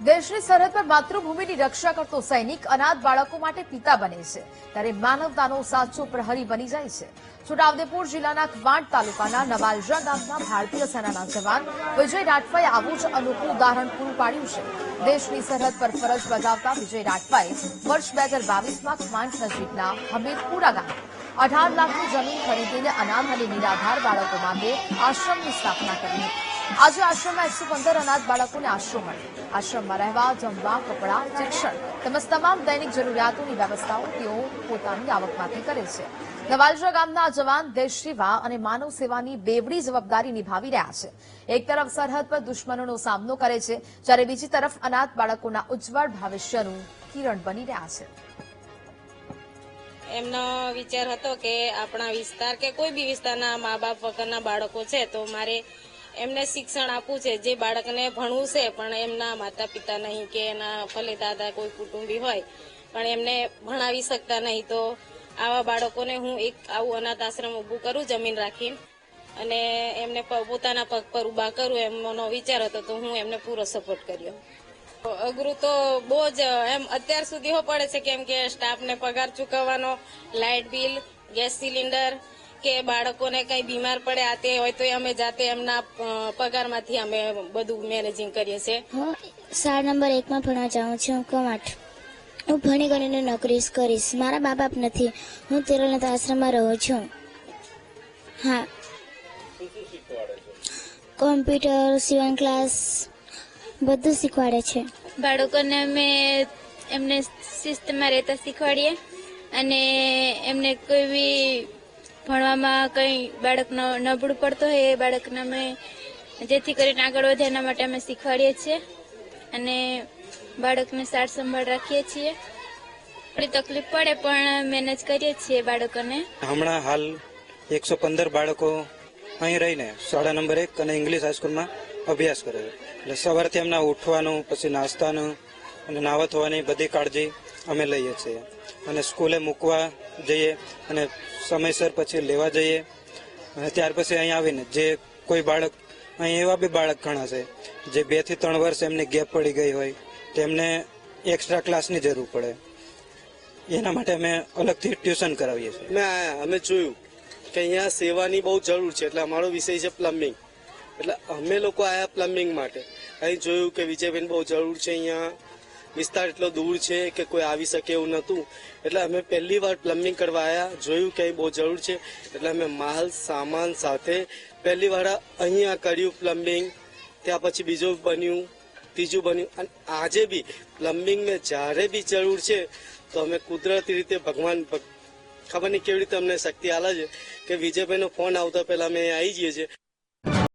દેશની સરહદ પર માતૃભૂમિની રક્ષા કરતો સૈનિક અનાથ બાળકો માટે પિતા બને છે ત્યારે માનવતાનો સાચો પ્રહરી બની જાય છે। છોટાઉદેપુર જિલ્લાના કવાંટ તાલુકાના નવાલજા ગામના ભારતીય સેનાના જવાન વિજય રાઠવાએ આવું જ અનોખું ઉદાહરણ પૂરું પાડ્યું છે। દેશની સરહદ પર ફરજ બજાવતા વિજય રાઠવાએ વર્ષ 2022માં કવાંટ નજીકના હમીરપુરા ગામે 18 લાખની જમીન ખરીદીને અનાથ અને નિરાધાર બાળકો માટે આશ્રમની સ્થાપના કરી હતી। આજે આશ્રમમાં 115 અનાથ બાળકોને આશરો મળ્યો। આશ્રમમાં રહેવા, જમવા, કપડાં, શિક્ષણ તેમજ તમામ દૈનિક જરૂરિયાતોની વ્યવસ્થાઓ તેઓ પોતાની આવકમાંથી કરે છે। નવાલજા ગામના આ જવાન દેશ સેવા અને માનવ સેવાની બેવડી જવાબદારી નિભાવી રહ્યા છે। એક તરફ સરહદ પર દુશ્મનોનો સામનો કરે છે, જ્યારે બીજી તરફ અનાથ બાળકોના ઉજ્જવળ ભવિષ્યનું કિરણ બની રહ્યા છે। એમનો વિચાર હતો કે આપણા વિસ્તાર કે કોઈ બી વિસ્તારના મા બાપ વગરના બાળકો છે તો મારે એમને શિક્ષણ આપવું છે। જે બાળકને ભણવું છે પણ એમના માતા પિતા નહીં કે એના ભલે દાદા કોઈ કુટુંબી હોય પણ એમને ભણાવી શકતા નહીં, તો આવા બાળકોને હું એક આવું અનાથ આશ્રમ ઊભું કરું જમીન રાખીને અને એમને પોતાના પગ પર ઊભા કરું એમનો વિચાર હતો, તો હું એમને પૂરો સપોર્ટ કર્યો। અઘરું તો બહુ જ એમ અત્યાર સુધી પડે છે, કેમ કે સ્ટાફને પગાર ચૂકવવાનો, લાઇટ બિલ, ગેસ સિલિન્ડર કે બાળકોને કઈ બીમાર પડે આ તે હોય તો અમે જાતે એમના પગારમાંથી અમે બધું મેનેજિંગ કરીએ છીએ। હું શાળા નંબર 1માં ભણવા જાઉં છું કવાંટ। હું ભણી ગણીને નોકરી કરીશ। મારા મા બાપ નથી, હું તેરલનાથ આશ્રમમાં રહું છું। હા, કોમ્પ્યુટર, સીવણ ક્લાસ બધું શીખવાડે છે। બાળકોને અમે એમને શિસ્તમાં રહેતા શીખવાડીએ અને એમને કોઈ બી ભણવામાં કંઈ બાળકનો નબળું પડતો હોય એ બાળકને અમે જેથી કરીને આગળ વધે એના માટે અમે શીખવાડીએ છીએ અને બાળકને સાર સંભાળ રાખીએ છીએ। થોડી તકલીફ પડે પણ મેનેજ કરીએ છીએ બાળકોને। હમણાં હાલ 115 બાળકો અહીં રહીને શાળા નંબર 1 અને ઇંગ્લિશ હાઈસ્કૂલમાં અભ્યાસ કરે છે। એટલે સવારથી એમના ઉઠવાનું, પછી નાસ્તાનું અને નાહવા ધોવાની બધી કાળજી અમે લઈએ છીએ અને સ્કૂલે મૂકવા જઈએ અને સમયસર પછી લેવા જઈએ અને ત્યાર પછી અહીં આવીને જે કોઈ બાળક, અહીં એવા બી બાળક ઘણા છે જે 2 થી 3 વર્ષ એમની ગેપ પડી ગઈ હોય, તેમને એક્સ્ટ્રા ક્લાસની જરૂર પડે, એના માટે અમે અલગથી ટ્યુશન કરાવીએ છીએ। અમે જોયું કે અહીંયા સેવાની બહુ જરૂર છે, એટલે અમારો વિષય છે પ્લમ્બિંગ, એટલે અમે લોકો આયા પ્લમ્બિંગ માટે। અહીં જોયું કે વિજયબેન બહુ જરૂર છે, અહીંયા વિસ્તાર એટલો દૂર છે કે કોઈ આવી શકે એવું નહોતું, એટલે અમે પહેલી વાર પ્લમ્બિંગ કરવા આવ્યા, જોયું કે અહીં બહુ જરૂર છે, એટલે અમે માલ સામાન સાથે પહેલી વાર અહીંયા કર્યું પ્લમ્બિંગ। ત્યાં પછી બીજું બન્યું, ત્રીજું બન્યું અને આજે બી પ્લમ્બિંગને જ્યારે બી જરૂર છે તો અમે કુદરતી રીતે ભગવાન ખબર નહીં કેવી રીતે અમને શક્તિ આલે છે કે વિજયભાઈનો ફોન આવતા પહેલા અમે આવી જઈએ છીએ।